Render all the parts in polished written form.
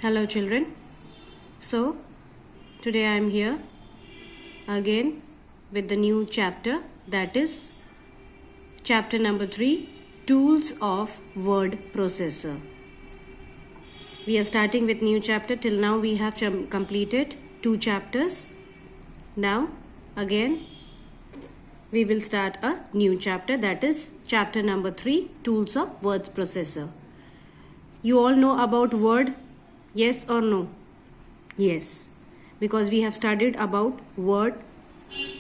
Hello children. So today I am here again with the new chapter, that is chapter number 3, Tools of Word Processor. We are starting with new chapter. Till now we have completed 2 chapters. Now again we will start a new chapter, that is chapter number 3, Tools of Word Processor. You all know about Word? Yes or no? Yes, because we have studied about Word,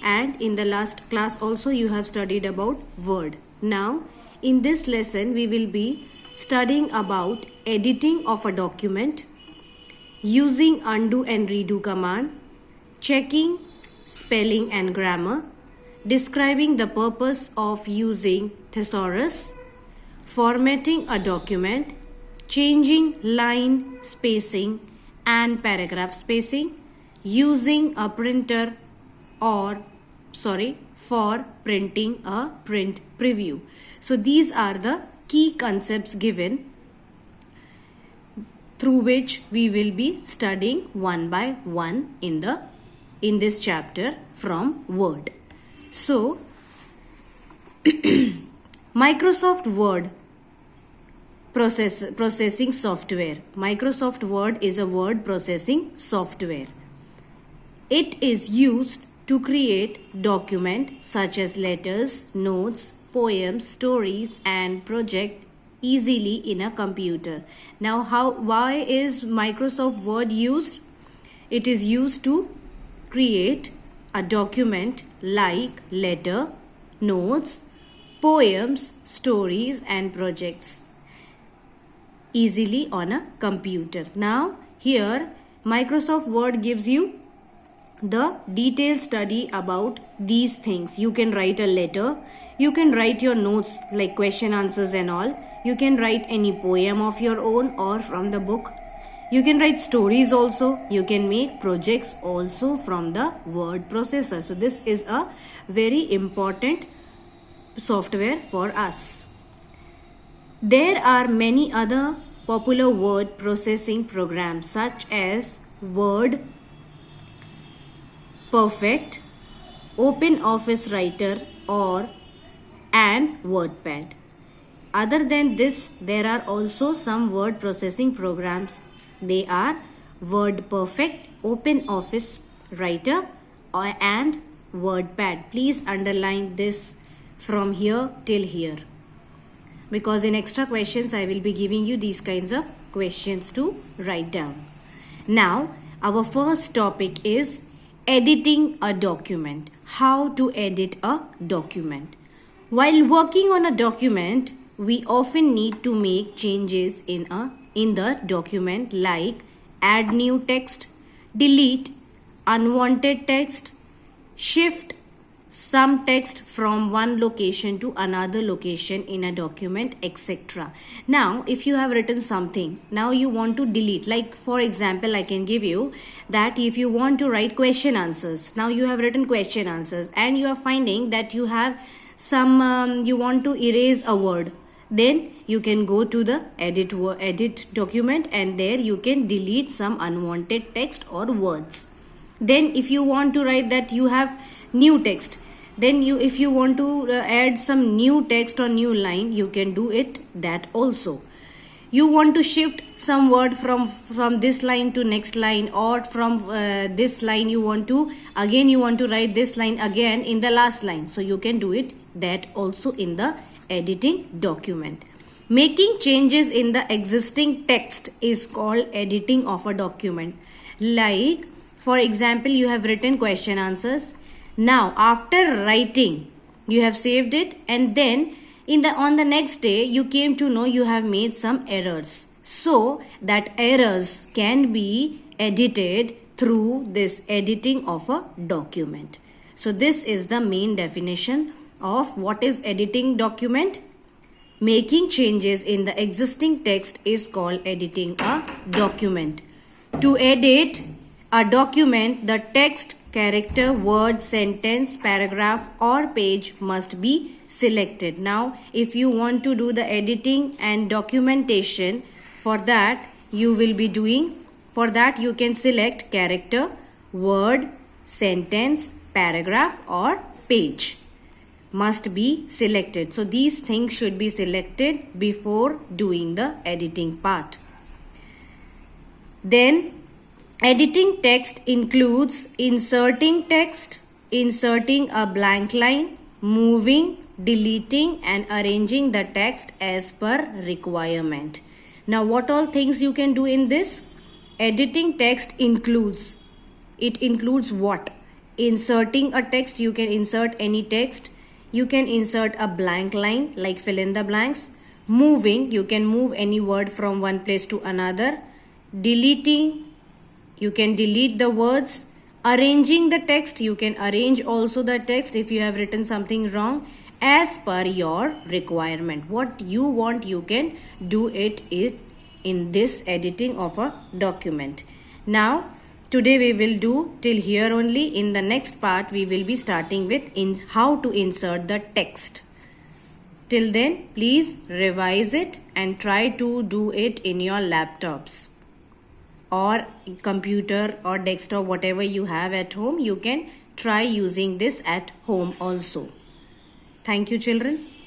and in the last class also you have studied about Word. Now in this lesson we will be studying about editing of a document, using undo and redo command, checking spelling and grammar, describing the purpose of using thesaurus, formatting a document, changing line spacing and paragraph spacing, using a printer for printing a print preview. So these are the key concepts given through which we will be studying one by one in this chapter from Word. So Microsoft Word processing software. Microsoft Word is a word processing software. It is used to create documents such as letters, notes, poems, stories and projects easily in a computer. Now why is Microsoft Word used? It is used to create a document like letter, notes, poems, stories and projects easily on a computer. Now here Microsoft Word gives you the detailed study about these things. You can write a letter, you can write your notes like question answers and all, you can write any poem of your own or from the book, you can write stories also, you can make projects also from the word processor. So this is a very important software for us. There are many other popular word processing programs such as Word Perfect, Open Office Writer and WordPad. Other than this, there are also some word processing programs. They are Word Perfect, Open Office Writer and WordPad. Please underline this from here till here, because in extra questions I will be giving you these kinds of questions to write down. Now our first topic is editing a document. How to edit a document. While working on a document, we often need to make changes in the document, like add new text, delete unwanted text, shift some text from one location to another location in a document, etc. Now if you have written something, now you want to delete, like for example I can give you that if you want to write question answers, now you have written question answers and you are finding that you have some you want to erase a word, then you can go to the edit document and there you can delete some unwanted text or words. Then if you want to write that you have new text, then if you want to add some new text or new line, you can do it that also. You want to shift some word from this line to next line, or from this line you want to write this line again in the last line, so you can do it that also in the editing document. Making changes in the existing text is called editing of a document. Like for example, you have written question answers. Now after writing, you have saved it, and then on the next day you came to know you have made some errors. So that errors can be edited through this editing of a document. So this is the main definition of what is editing document. Making changes in the existing text is called editing a document. To edit a document, the text, character, word, sentence, paragraph or page must be selected. Now if you want to do the editing and documentation, for that you will be doing For that you can select character, word, sentence, paragraph or page. Must be selected. So these things should be selected before doing the editing part. Then editing text includes inserting text, inserting a blank line, moving, deleting and arranging the text as per requirement. Now what all things you can do in this? Editing text includes, it includes what? Inserting a text, you can insert any text. You can insert a blank line like fill in the blanks. Moving, you can move any word from one place to another. Deleting, you can delete the words. Arranging the text, you can arrange also the text if you have written something wrong as per your requirement. What you want, you can do it in this editing of a document. Now today we will do till here only. In the next part we will be starting with how to insert the text. Till then please revise it and try to do it in your laptops or computer or desktop, whatever you have at home. You can try using this at home also. Thank you children.